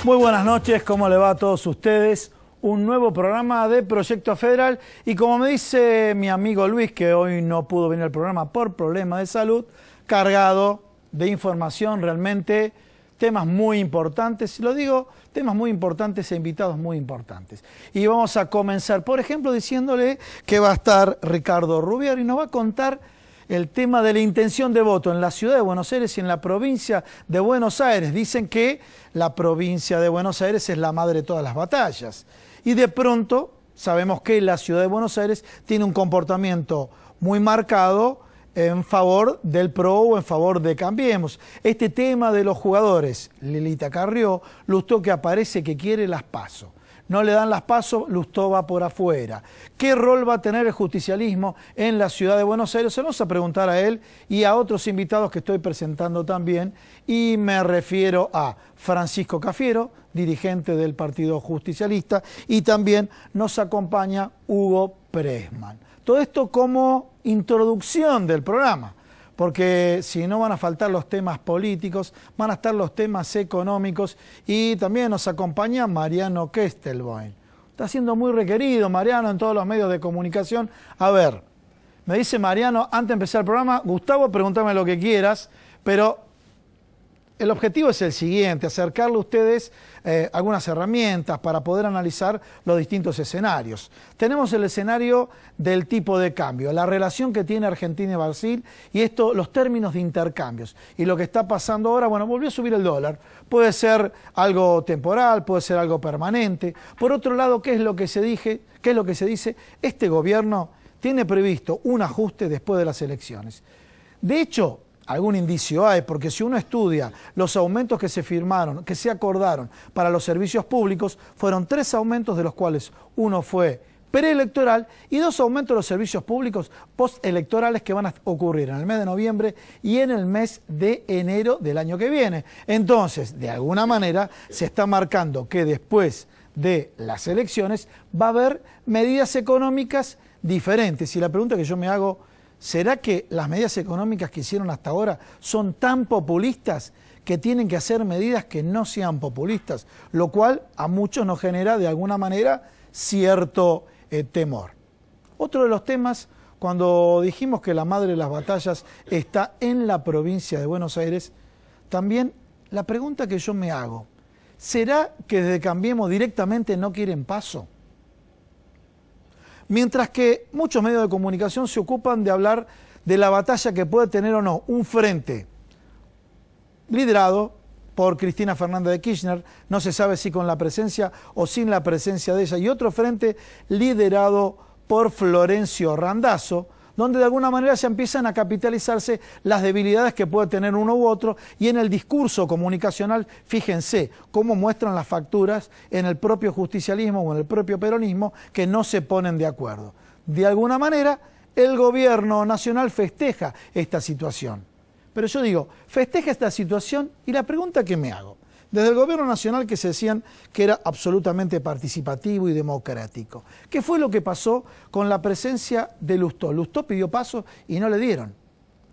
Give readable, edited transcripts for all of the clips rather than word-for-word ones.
Muy buenas noches, ¿cómo le va a todos ustedes? Un nuevo programa de Proyecto Federal y como me dice mi amigo Luis, que hoy no pudo venir al programa por problemas de salud, cargado de información, realmente temas muy importantes, lo digo, temas muy importantes e invitados muy importantes. Y vamos a comenzar, por ejemplo, diciéndole que va a estar Ricardo Rubier y nos va a contar el tema de la intención de voto en la ciudad de Buenos Aires y en la provincia de Buenos Aires. Dicen que la provincia de Buenos Aires es la madre de todas las batallas. Y de pronto sabemos que la ciudad de Buenos Aires tiene un comportamiento muy marcado en favor del PRO o en favor de Cambiemos. Este tema de los jugadores, Lilita Carrió, Lustó que aparece que quiere las PASO. No le dan las PASO, Lustó va por afuera. ¿Qué rol va a tener el justicialismo en la ciudad de Buenos Aires? Se lo vamos a preguntar a él y a otros invitados que estoy presentando también. Y me refiero a Francisco Cafiero, dirigente del Partido Justicialista, y también nos acompaña Hugo Pressman. Todo esto como introducción del programa, porque si no van a faltar los temas políticos, van a estar los temas económicos y también nos acompaña Mariano Kestelboim. Está siendo muy requerido Mariano en todos los medios de comunicación. A ver, me dice Mariano, antes de empezar el programa, Gustavo, pregúntame lo que quieras, pero el objetivo es el siguiente, acercarle a ustedes algunas herramientas para poder analizar los distintos escenarios. Tenemos el escenario del tipo de cambio, la relación que tiene Argentina y Brasil y esto, los términos de intercambios. Y lo que está pasando ahora, bueno, volvió a subir el dólar. Puede ser algo temporal, puede ser algo permanente. Por otro lado, ¿qué es lo que se dice? Este gobierno tiene previsto un ajuste después de las elecciones. De hecho, algún indicio hay, porque si uno estudia los aumentos que se firmaron, que se acordaron para los servicios públicos, fueron 3 aumentos, de los cuales uno fue preelectoral y 2 aumentos de los servicios públicos postelectorales que van a ocurrir en el mes de noviembre y en el mes de enero del año que viene. Entonces, de alguna manera, se está marcando que después de las elecciones va a haber medidas económicas diferentes. Y la pregunta que yo me hago, ¿será que las medidas económicas que hicieron hasta ahora son tan populistas que tienen que hacer medidas que no sean populistas? Lo cual a muchos nos genera de alguna manera cierto temor. Otro de los temas, cuando dijimos que la madre de las batallas está en la provincia de Buenos Aires, también la pregunta que yo me hago, ¿será que desde Cambiemos directamente no quieren PASO? Mientras que muchos medios de comunicación se ocupan de hablar de la batalla que puede tener o no un frente liderado por Cristina Fernández de Kirchner, no se sabe si con la presencia o sin la presencia de ella, y otro frente liderado por Florencio Randazzo, donde de alguna manera ya empiezan a capitalizarse las debilidades que puede tener uno u otro, y en el discurso comunicacional, fíjense cómo muestran las facturas en el propio justicialismo o en el propio peronismo que no se ponen de acuerdo. De alguna manera, el gobierno nacional festeja esta situación. Pero yo digo, festeja esta situación y la pregunta que me hago, desde el gobierno nacional que se decían que era absolutamente participativo y democrático. ¿Qué fue lo que pasó con la presencia de Lustó? Lustó pidió PASO y no le dieron.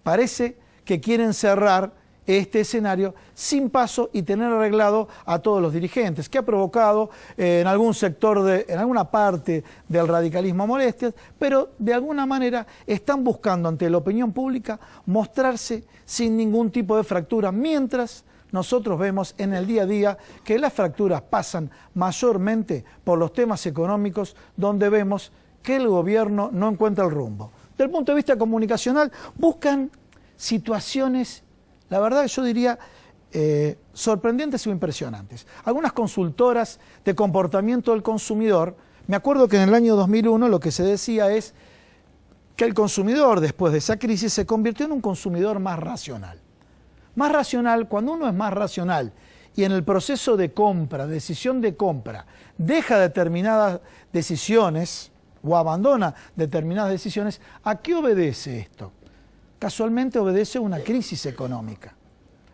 Parece que quieren cerrar este escenario sin PASO y tener arreglado a todos los dirigentes, que ha provocado en algún sector, en alguna parte del radicalismo molestias, pero de alguna manera están buscando ante la opinión pública mostrarse sin ningún tipo de fractura, mientras nosotros vemos en el día a día que las fracturas pasan mayormente por los temas económicos, donde vemos que el gobierno no encuentra el rumbo. Desde el punto de vista comunicacional, buscan situaciones, la verdad yo diría, sorprendentes o impresionantes. Algunas consultoras de comportamiento del consumidor, me acuerdo que en el año 2001 lo que se decía es que el consumidor, después de esa crisis, se convirtió en un consumidor más racional. Más racional, cuando uno es más racional y en el proceso de compra, decisión de compra, deja determinadas decisiones o abandona determinadas decisiones, ¿a qué obedece esto? Casualmente obedece a una crisis económica.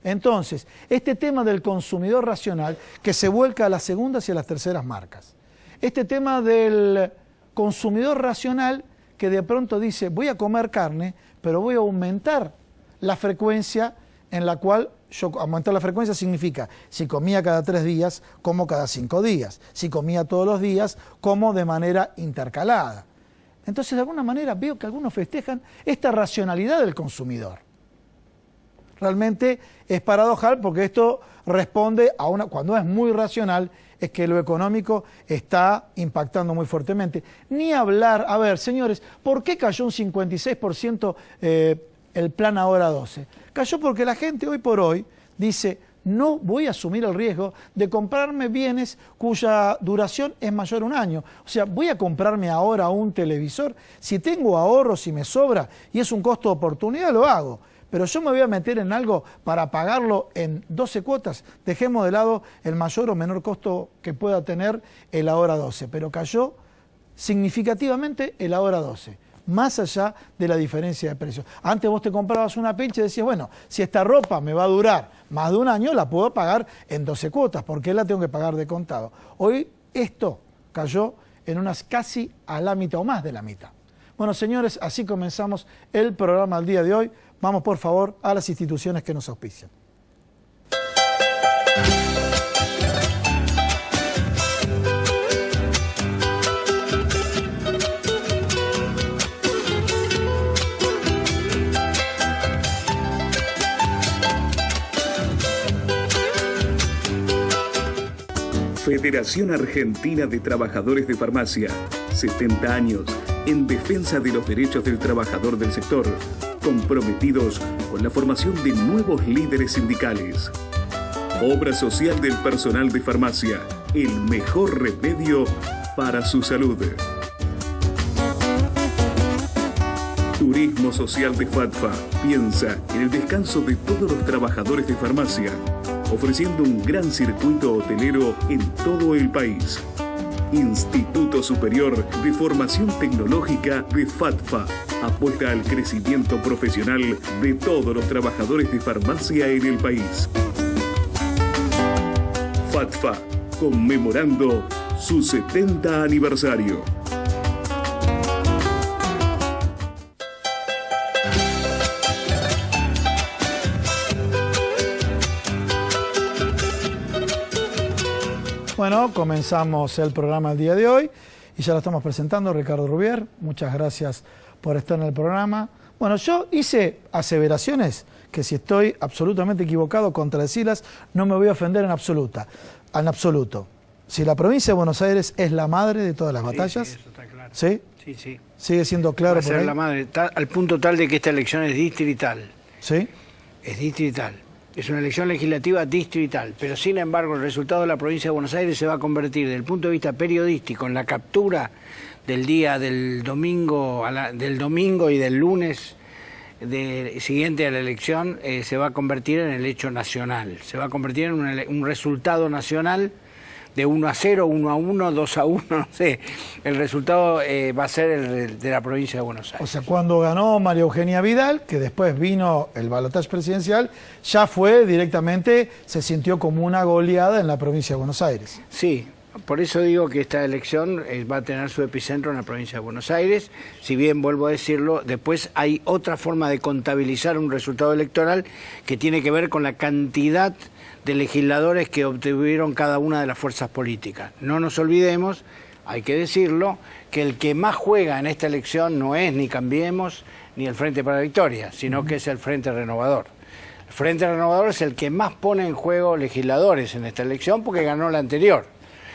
Entonces, este tema del consumidor racional que se vuelca a las segundas y a las terceras marcas. Este tema del consumidor racional que de pronto dice, voy a comer carne, pero voy a aumentar la frecuencia en la cual aumentar la frecuencia significa, si comía cada 3 días, como cada 5 días. Si comía todos los días, como de manera intercalada. Entonces, de alguna manera, veo que algunos festejan esta racionalidad del consumidor. Realmente es paradojal porque esto responde a cuando es muy racional, es que lo económico está impactando muy fuertemente. Ni hablar, a ver, señores, ¿por qué cayó un 56% el plan Ahora 12? Cayó porque la gente hoy por hoy dice, no voy a asumir el riesgo de comprarme bienes cuya duración es mayor a 1 año. O sea, voy a comprarme ahora un televisor. Si tengo ahorro, si me sobra y es un costo de oportunidad, lo hago. Pero yo me voy a meter en algo para pagarlo en 12 cuotas. Dejemos de lado el mayor o menor costo que pueda tener el Ahora 12. Pero cayó significativamente el Ahora 12. Más allá de la diferencia de precios. Antes vos te comprabas una pincha y decías, bueno, si esta ropa me va a durar más de 1 año, la puedo pagar en 12 cuotas, porque la tengo que pagar de contado. Hoy esto cayó en unas casi a la mitad o más de la mitad. Bueno, señores, así comenzamos el programa al día de hoy. Vamos, por favor, a las instituciones que nos auspician. Federación Argentina de Trabajadores de Farmacia, 70 años en defensa de los derechos del trabajador del sector, comprometidos con la formación de nuevos líderes sindicales. Obra social del personal de farmacia, el mejor remedio para su salud. Turismo Social de FATFA piensa en el descanso de todos los trabajadores de farmacia, ofreciendo un gran circuito hotelero en todo el país. Instituto Superior de Formación Tecnológica de FATFA apuesta al crecimiento profesional de todos los trabajadores de farmacia en el país. FATFA, conmemorando su 70 aniversario. Bueno, comenzamos el programa el día de hoy y ya lo estamos presentando. Ricardo Rubier, muchas gracias por estar en el programa. Bueno, yo hice aseveraciones que si estoy absolutamente equivocado, contradecirlas, no me voy a ofender en absoluto. Si la provincia de Buenos Aires es la madre de todas las batallas, sí, eso está claro. ¿Sí? Sí, sí. ¿Sigue siendo claro Va a por ser ahí? la madre, al punto tal de que esta elección es distrital. ¿Sí? Es distrital. Es una elección legislativa distrital, pero sin embargo el resultado de la provincia de Buenos Aires se va a convertir desde el punto de vista periodístico en la captura del día del domingo, y del lunes siguiente a la elección, se va a convertir en el hecho nacional. Se va a convertir en un resultado nacional de 1-0, 1-1, 2-1, no sé. El resultado va a ser el de la provincia de Buenos Aires. O sea, cuando ganó María Eugenia Vidal, que después vino el balotaje presidencial, ya fue directamente, se sintió como una goleada en la provincia de Buenos Aires. Sí, por eso digo que esta elección va a tener su epicentro en la provincia de Buenos Aires. Si bien, vuelvo a decirlo, después hay otra forma de contabilizar un resultado electoral que tiene que ver con la cantidad de legisladores que obtuvieron cada una de las fuerzas políticas. No nos olvidemos, hay que decirlo, que el que más juega en esta elección no es ni Cambiemos ni el Frente para la Victoria, sino que es el Frente Renovador. El Frente Renovador es el que más pone en juego legisladores en esta elección porque ganó la anterior.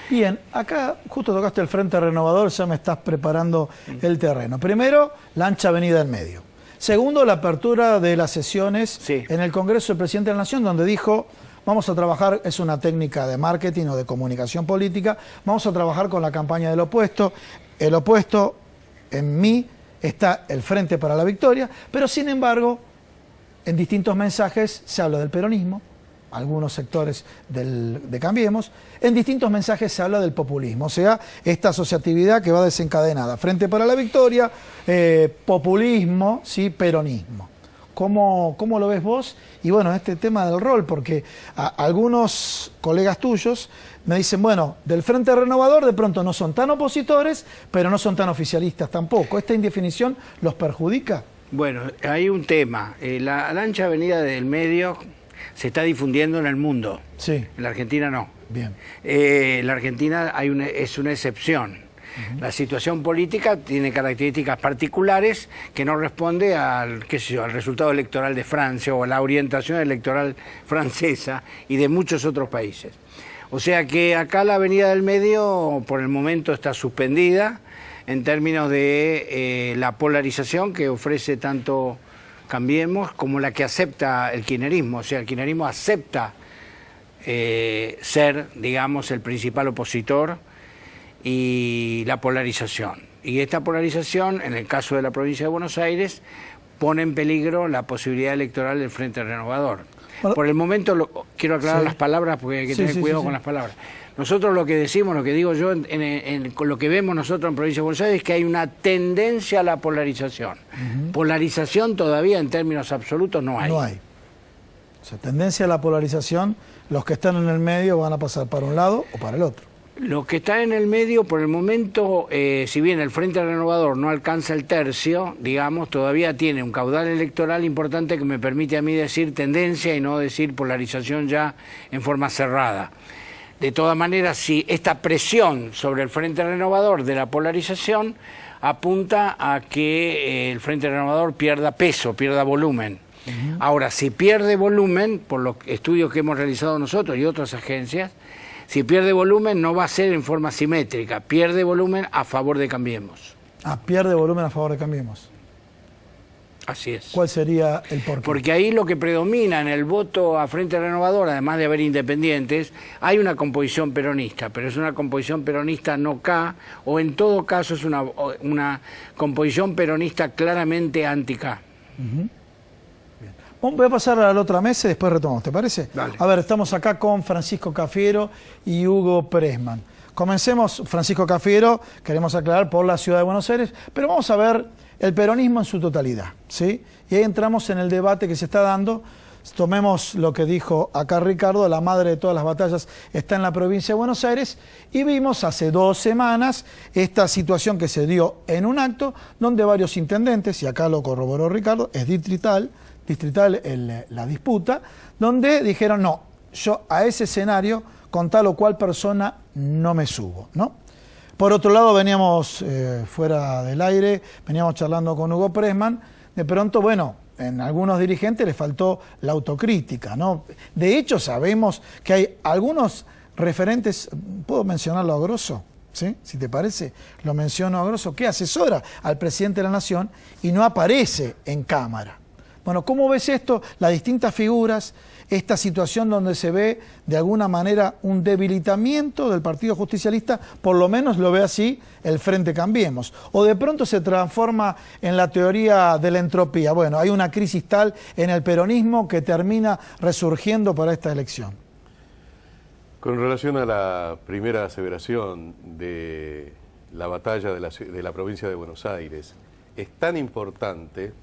Bien, acá justo tocaste el Frente Renovador, ya me estás preparando el terreno. Primero, la ancha avenida en medio. Segundo, la apertura de las sesiones en el Congreso del Presidente de la Nación, donde dijo: vamos a trabajar, es una técnica de marketing o de comunicación política, vamos a trabajar con la campaña del opuesto. El opuesto, en mí, está el Frente para la Victoria, pero sin embargo, en distintos mensajes se habla del peronismo, algunos sectores de Cambiemos, en distintos mensajes se habla del populismo, o sea, esta asociatividad que va desencadenada. Frente para la Victoria, populismo, ¿sí? Peronismo. ¿Cómo lo ves vos? Y bueno, este tema del rol, porque algunos colegas tuyos me dicen, bueno, del Frente Renovador de pronto no son tan opositores, pero no son tan oficialistas tampoco. ¿Esta indefinición los perjudica? Bueno, hay un tema. La ancha avenida del medio se está difundiendo en el mundo. Sí. En la Argentina no. Bien. En la Argentina es una excepción. La situación política tiene características particulares que no responde al, qué sé yo, al resultado electoral de Francia o a la orientación electoral francesa y de muchos otros países. O sea que acá la avenida del medio por el momento está suspendida en términos de la polarización que ofrece tanto Cambiemos como la que acepta el kirchnerismo. O sea, el kirchnerismo acepta ser, digamos, el principal opositor y la polarización. Y esta polarización, en el caso de la provincia de Buenos Aires, pone en peligro la posibilidad electoral del Frente Renovador. Bueno, por el momento, quiero aclarar las palabras porque hay que tener cuidado con las palabras. Nosotros lo que decimos, lo que digo yo, con lo que vemos nosotros en provincia de Buenos Aires es que hay una tendencia a la polarización. Polarización todavía en términos absolutos no hay. No hay. O sea, tendencia a la polarización, los que están en el medio van a pasar para un lado o para el otro. Los que están en el medio, por el momento, si bien el Frente Renovador no alcanza el tercio, digamos, todavía tiene un caudal electoral importante que me permite a mí decir tendencia y no decir polarización ya en forma cerrada. De todas maneras, si esta presión sobre el Frente Renovador de la polarización apunta a que el Frente Renovador pierda peso, pierda volumen. Ahora, si pierde volumen, por los estudios que hemos realizado nosotros y otras agencias, si pierde volumen no va a ser en forma simétrica, pierde volumen a favor de Cambiemos. Ah, pierde volumen a favor de Cambiemos. Así es. ¿Cuál sería el porqué? Porque ahí lo que predomina en el voto a Frente Renovador, además de haber independientes, hay una composición peronista, pero es una composición peronista no K, o en todo caso es una composición peronista claramente anti-K. Voy a pasar a la otra mesa y después retomamos, ¿te parece? Dale. A ver, estamos acá con Francisco Cafiero y Hugo Pressman. Comencemos, Francisco Cafiero, queremos aclarar, por la Ciudad de Buenos Aires, pero vamos a ver el peronismo en su totalidad, ¿sí? Y ahí entramos en el debate que se está dando. Tomemos lo que dijo acá Ricardo, la madre de todas las batallas está en la provincia de Buenos Aires, y vimos hace 2 semanas esta situación que se dio en un acto donde varios intendentes, y acá lo corroboró Ricardo, es distrital la disputa, donde dijeron no, yo a ese escenario con tal o cual persona no me subo, ¿no? Por otro lado, veníamos fuera del aire, veníamos charlando con Hugo Pressman, de pronto, bueno, en algunos dirigentes les faltó la autocrítica, ¿no? De hecho, sabemos que hay algunos referentes, ¿puedo mencionarlo a grosso? ¿Sí? Si te parece, lo menciono a grosso, que asesora al presidente de la Nación y no aparece en cámara. Bueno, ¿cómo ves esto? Las distintas figuras, esta situación donde se ve de alguna manera un debilitamiento del Partido Justicialista, por lo menos lo ve así el Frente Cambiemos, o de pronto se transforma en la teoría de la entropía. Bueno, hay una crisis tal en el peronismo que termina resurgiendo para esta elección. Con relación a la primera aseveración de la batalla de la provincia de Buenos Aires, es tan importante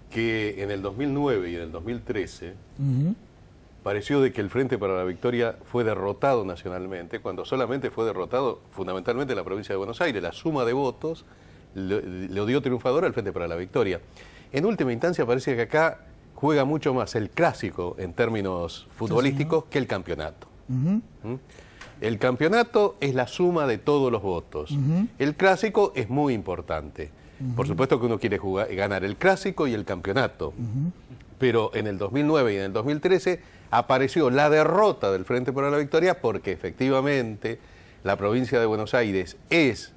que en el 2009 y en el 2013 pareció de que el Frente para la Victoria fue derrotado nacionalmente, cuando solamente fue derrotado fundamentalmente en la provincia de Buenos Aires. La suma de votos lo dio triunfador al Frente para la Victoria. En última instancia parece que acá juega mucho más el clásico en términos futbolísticos que el campeonato. El campeonato es la suma de todos los votos. El clásico es muy importante. Por supuesto que uno quiere ganar el clásico y el campeonato, pero en el 2009 y en el 2013 apareció la derrota del Frente para la Victoria porque efectivamente la provincia de Buenos Aires es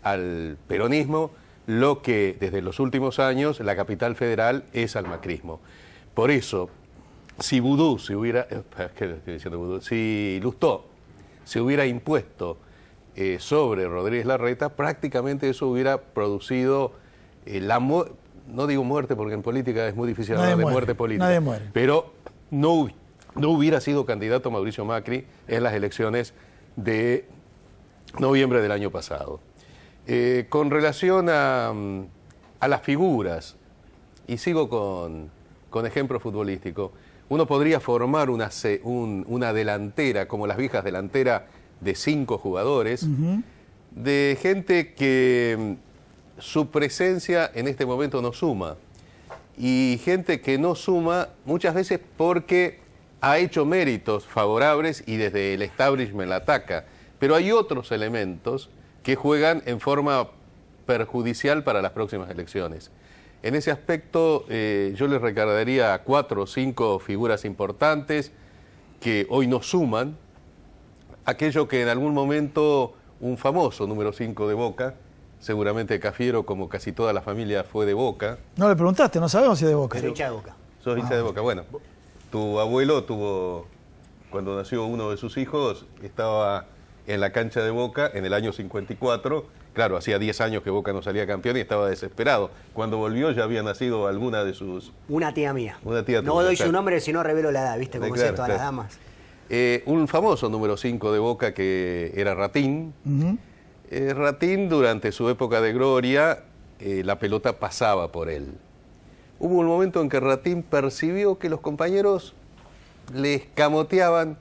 al peronismo lo que desde los últimos años la capital federal es al macrismo. Por eso, si Vudú se hubiera, si Lustó se hubiera impuesto sobre Rodríguez Larreta, prácticamente eso hubiera producido no digo muerte porque en política es muy difícil hablar de muerte política, pero no hubiera sido candidato Mauricio Macri en las elecciones de noviembre del año pasado. Con relación a las figuras, y sigo con ejemplo futbolístico, uno podría formar una delantera como las viejas delanteras de 5 jugadores, de gente que su presencia en este momento no suma, y gente que no suma muchas veces porque ha hecho méritos favorables y desde el establishment la ataca. Pero hay otros elementos que juegan en forma perjudicial para las próximas elecciones. En ese aspecto yo les recordaría a 4 o 5 figuras importantes que hoy nos suman, aquello que en algún momento un famoso número 5 de Boca, seguramente Cafiero, como casi toda la familia, fue de Boca. No le preguntaste, no sabemos si es de Boca. Soy hincha de Boca. Sos hincha de Boca. Bueno, tu abuelo tuvo, cuando nació uno de sus hijos, estaba en la cancha de Boca en el año 54. Claro, hacía 10 años que Boca no salía campeón y estaba desesperado. Cuando volvió ya había nacido alguna de sus... Una tía mía. Una tía no tuya, doy claro. su nombre si no revelo la edad, ¿viste? Como Claro, sé todas claro. las damas. Un famoso número 5 de Boca que era Ratín. Ratín, durante su época de gloria, la pelota pasaba por él. Hubo un momento en que Ratín percibió que los compañeros le escamoteaban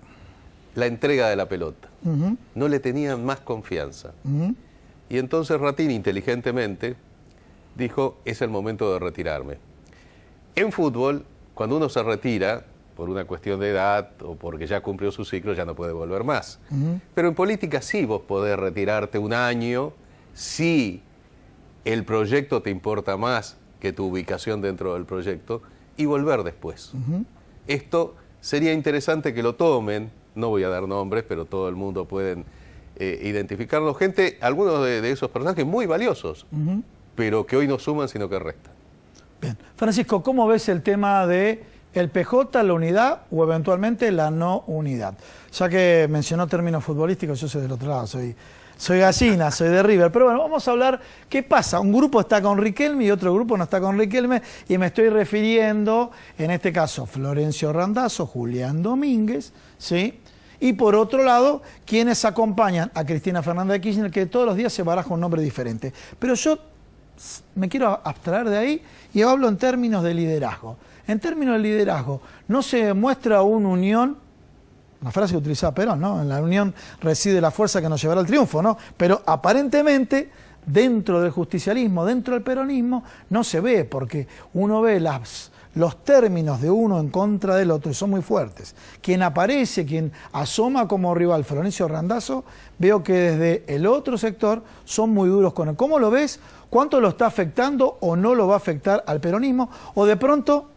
la entrega de la pelota. No le tenían más confianza. Y entonces Ratín, inteligentemente, dijo, es el momento de retirarme. En fútbol, cuando uno se retira, por una cuestión de edad o porque ya cumplió su ciclo, ya no puede volver más. Pero en política sí vos podés retirarte un año si el proyecto te importa más que tu ubicación dentro del proyecto y volver después. Esto sería interesante que lo tomen, no voy a dar nombres, pero todo el mundo pueden identificarlo. Gente, algunos de esos personajes muy valiosos, pero que hoy no suman sino que restan. Bien. Francisco, ¿cómo ves el tema de el PJ, la unidad o eventualmente la no unidad? Ya que mencionó términos futbolísticos, yo soy del otro lado, soy gallina, soy de River. Pero bueno, vamos a hablar qué pasa. Un grupo está con Riquelme y otro grupo no está con Riquelme, y me estoy refiriendo, en este caso, Florencio Randazzo, Julián Domínguez, ¿sí? Y por otro lado, quienes acompañan a Cristina Fernández de Kirchner, que todos los días se baraja un nombre diferente. Pero yo me quiero abstraer de ahí y hablo en términos de liderazgo. En términos de liderazgo, no se muestra una unión, una frase que utilizaba Perón, ¿no? En la unión reside la fuerza que nos llevará al triunfo, ¿no? Pero aparentemente, dentro del justicialismo, dentro del peronismo, no se ve, porque uno ve los términos de uno en contra del otro y son muy fuertes. Quien aparece, quien asoma como rival, Florencio Randazzo, veo que desde el otro sector son muy duros con él. ¿Cómo lo ves? ¿Cuánto lo está afectando o no lo va a afectar al peronismo? O de pronto,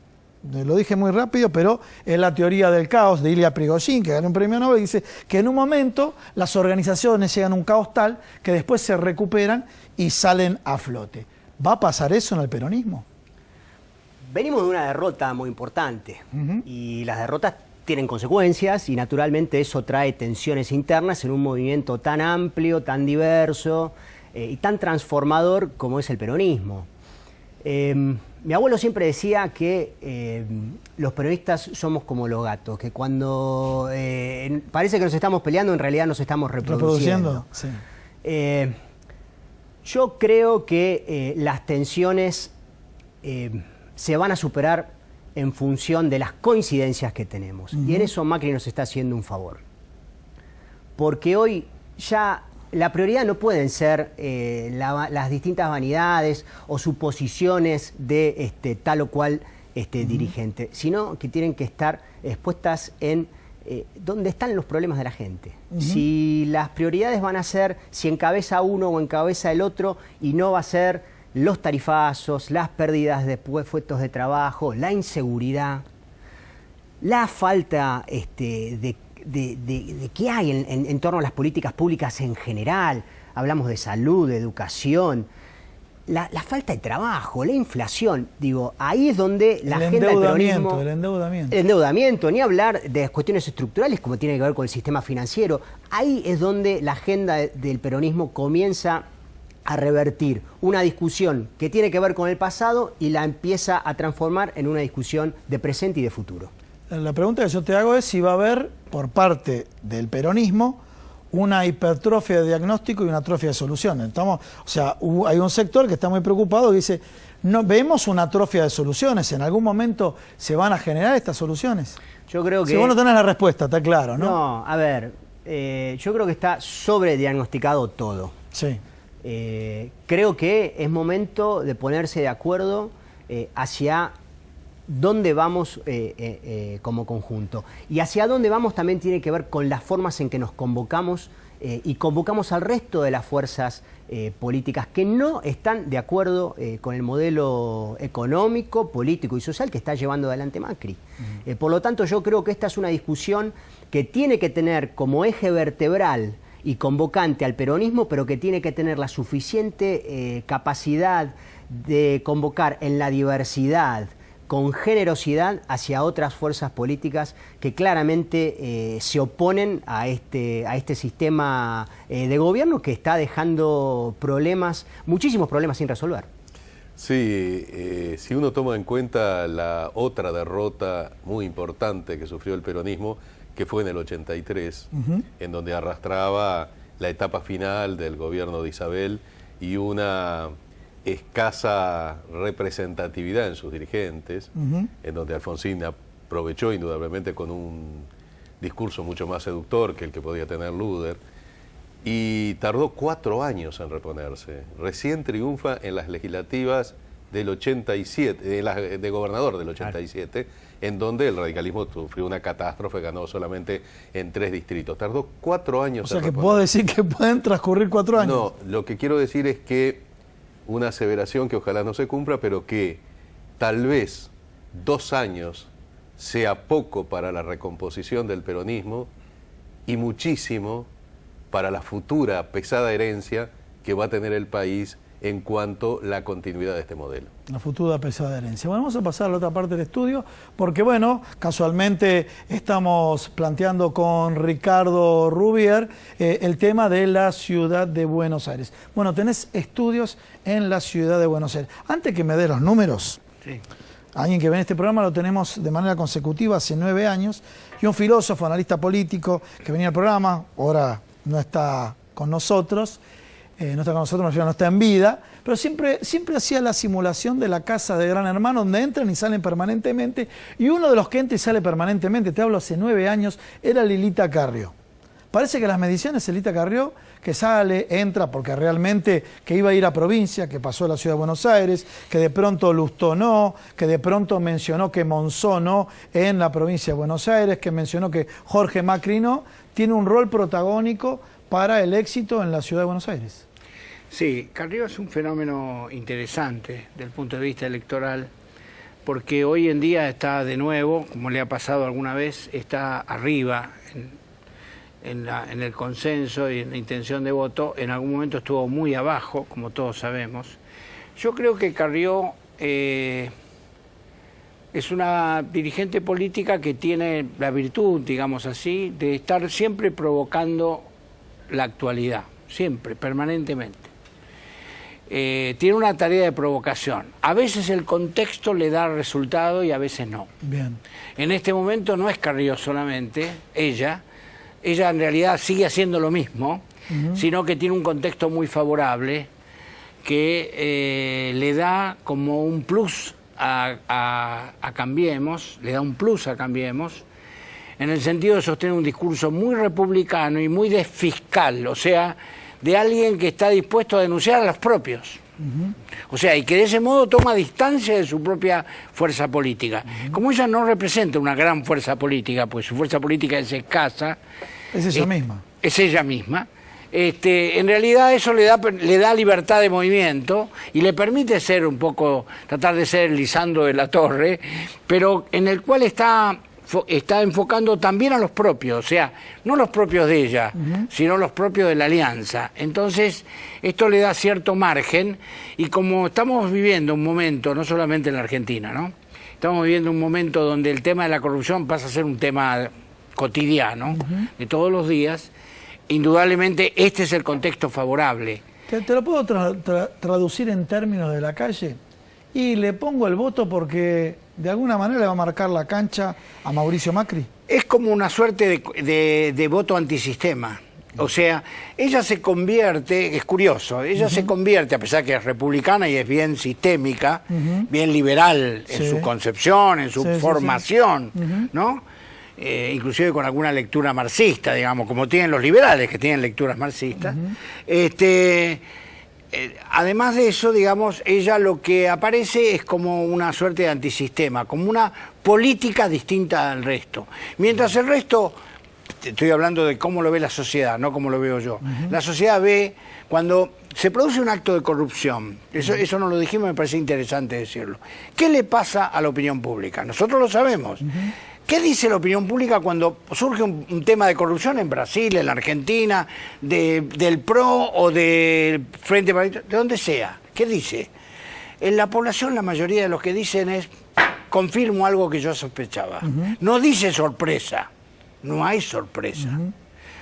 lo dije muy rápido, pero es la teoría del caos de Ilya Prigozhin, que ganó un premio Nobel, y dice que en un momento las organizaciones llegan a un caos tal que después se recuperan y salen a flote. ¿Va a pasar eso en el peronismo? Venimos de una derrota muy importante y las derrotas tienen consecuencias y naturalmente eso trae tensiones internas en un movimiento tan amplio, tan diverso y tan transformador como es el peronismo. Mi abuelo siempre decía que los peronistas somos como los gatos, que cuando parece que nos estamos peleando, en realidad nos estamos reproduciendo. Sí. Yo creo que las tensiones se van a superar en función de las coincidencias que tenemos. Y en eso Macri nos está haciendo un favor. Porque hoy ya la prioridad no pueden ser las distintas vanidades o suposiciones de tal o cual dirigente, sino que tienen que estar expuestas en dónde están los problemas de la gente. Si las prioridades van a ser si encabeza uno o encabeza el otro, y no va a ser los tarifazos, las pérdidas de puestos de trabajo, la inseguridad, la falta de qué hay en torno a las políticas públicas en general. Hablamos de salud, de educación, la falta de trabajo, la inflación. Digo, ahí es donde la agenda del peronismo... El endeudamiento. El endeudamiento, ni hablar de cuestiones estructurales como tiene que ver con el sistema financiero. Ahí es donde la agenda del peronismo comienza a revertir una discusión que tiene que ver con el pasado y la empieza a transformar en una discusión de presente y de futuro. La pregunta que yo te hago es si va a haber, por parte del peronismo, una hipertrofia de diagnóstico y una atrofia de soluciones. Hay un sector que está muy preocupado y dice, no, vemos una atrofia de soluciones, ¿en algún momento se van a generar estas soluciones? Yo creo que... Si vos no tenés la respuesta, está claro, ¿no? No, a ver, yo creo que está sobrediagnosticado todo. Sí. Creo que es momento de ponerse de acuerdo hacia dónde vamos como conjunto. Y hacia dónde vamos también tiene que ver con las formas en que nos convocamos y convocamos al resto de las fuerzas políticas que no están de acuerdo con el modelo económico, político y social que está llevando adelante Macri. Por lo tanto, yo creo que esta es una discusión que tiene que tener como eje vertebral y convocante al peronismo, pero que tiene que tener la suficiente capacidad de convocar en la diversidad, con generosidad hacia otras fuerzas políticas que claramente se oponen a este sistema de gobierno que está dejando muchísimos problemas sin resolver. Sí, si uno toma en cuenta la otra derrota muy importante que sufrió el peronismo, que fue en el 83, en donde arrastraba la etapa final del gobierno de Isabel y una escasa representatividad en sus dirigentes, en donde Alfonsín aprovechó indudablemente con un discurso mucho más seductor que el que podía tener Luder, y tardó 4 años en reponerse. Recién triunfa en las legislativas del 87, de gobernador del 87, en donde el radicalismo sufrió una catástrofe, ganó solamente en 3 distritos. Tardó 4 años. O sea que puedo decir que pueden transcurrir 4 años. No, lo que quiero decir es que una aseveración que ojalá no se cumpla, pero que tal vez 2 años sea poco para la recomposición del peronismo y muchísimo para la futura pesada herencia que va a tener el país en cuanto a la continuidad de este modelo. La futura pesada herencia. Bueno, vamos a pasar a la otra parte del estudio, porque bueno, casualmente estamos planteando con Ricardo Rubier el tema de la ciudad de Buenos Aires. Bueno, tenés estudios en la ciudad de Buenos Aires. Antes que me dé los números, Sí. alguien que ve en este programa lo tenemos de manera consecutiva hace 9 años, y un filósofo, analista político, que venía al programa, ahora no está con nosotros, no está en vida, pero siempre hacía la simulación de la casa de Gran Hermano, donde entran y salen permanentemente, y uno de los que entra y sale permanentemente, te hablo hace 9 años, era Lilita Carrió. Parece que las mediciones, Lilita Carrió, que sale, entra, porque realmente que iba a ir a provincia, que pasó a la ciudad de Buenos Aires, que de pronto Lustó no, que de pronto mencionó que Monzó no en la provincia de Buenos Aires, que mencionó que Jorge Macri no, tiene un rol protagónico para el éxito en la ciudad de Buenos Aires. Sí, Carrió es un fenómeno interesante desde el punto de vista electoral, porque hoy en día está de nuevo, como le ha pasado alguna vez, está arriba en el consenso y en la intención de voto. En algún momento estuvo muy abajo, como todos sabemos. Yo creo que Carrió es una dirigente política que tiene la virtud, digamos así, de estar siempre provocando la actualidad, siempre, permanentemente. Tiene una tarea de provocación. A veces el contexto le da resultado y a veces no. Bien. En este momento no es Carrió solamente, ella en realidad sigue haciendo lo mismo, sino que tiene un contexto muy favorable que le da como un plus a Cambiemos, le da un plus a Cambiemos, en el sentido de sostener un discurso muy republicano y muy de fiscal, o sea, de alguien que está dispuesto a denunciar a los propios. O sea, y que de ese modo toma distancia de su propia fuerza política. Como ella no representa una gran fuerza política, pues su fuerza política es escasa. Es ella misma. Es ella misma. En realidad eso le da libertad de movimiento y le permite ser un poco, tratar de ser Lisandro de la Torre, pero en el cual está enfocando también a los propios, o sea, no los propios de ella, sino los propios de la alianza. Entonces, esto le da cierto margen, y como estamos viviendo un momento, no solamente en la Argentina, ¿no? Estamos viviendo un momento donde el tema de la corrupción pasa a ser un tema cotidiano, de todos los días, indudablemente este es el contexto favorable. ¿Te lo puedo traducir en términos de la calle? Y le pongo el voto porque de alguna manera le va a marcar la cancha a Mauricio Macri. Es como una suerte de voto antisistema. O sea, ella se convierte, es curioso, ella se convierte, a pesar que es republicana y es bien sistémica, bien liberal en su concepción, en su formación, ¿no? Inclusive con alguna lectura marxista, digamos, como tienen los liberales que tienen lecturas marxistas, además de eso, digamos, ella lo que aparece es como una suerte de antisistema, como una política distinta al resto. Mientras el resto, estoy hablando de cómo lo ve la sociedad, no cómo lo veo yo. La sociedad ve cuando se produce un acto de corrupción, eso no lo dijimos, me parece interesante decirlo. ¿Qué le pasa a la opinión pública? Nosotros lo sabemos. ¿Qué dice la opinión pública cuando surge un tema de corrupción en Brasil, en la Argentina, del PRO o del Frente Patriota, de donde sea? ¿Qué dice? En la población la mayoría de los que dicen es, confirmo algo que yo sospechaba. No dice sorpresa, no hay sorpresa.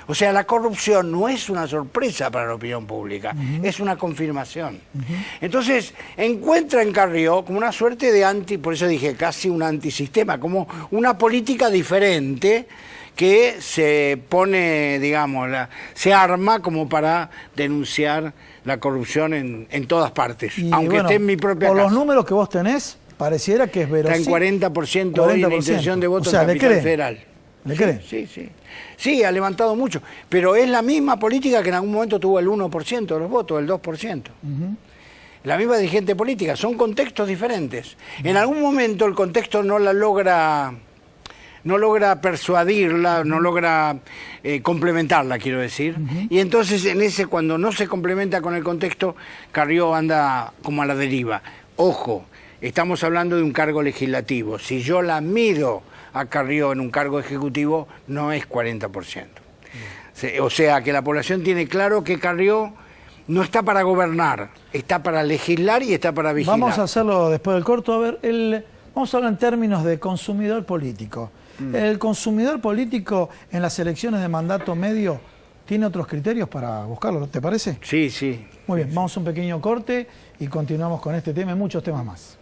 O sea, la corrupción no es una sorpresa para la opinión pública, es una confirmación. Entonces, encuentra en Carrió como una suerte de por eso dije casi un antisistema, como una política diferente que se pone, digamos, se arma como para denunciar la corrupción en todas partes, aunque esté en mi propia por casa. Los números que vos tenés, pareciera que es verosímil. Está en 40% hoy la intención de voto, o sea, en Capital Federal. ¿Le cree? Sí, sí. Sí, ha levantado mucho, pero es la misma política que en algún momento tuvo el 1% de los votos, el 2%. La misma dirigente política, son contextos diferentes. En algún momento el contexto no logra persuadirla, no logra complementarla, quiero decir. Y entonces cuando no se complementa con el contexto, Carrió anda como a la deriva. Ojo, estamos hablando de un cargo legislativo. Si yo la mido a Carrió en un cargo ejecutivo, no es 40%. O sea, que la población tiene claro que Carrió no está para gobernar, está para legislar y está para vigilar. Vamos a hacerlo después del corto. A ver, vamos a hablar en términos de consumidor político. ¿El consumidor político en las elecciones de mandato medio tiene otros criterios para buscarlo? ¿Te parece? Sí, sí. Muy bien, vamos a un pequeño corte y continuamos con este tema y muchos temas más.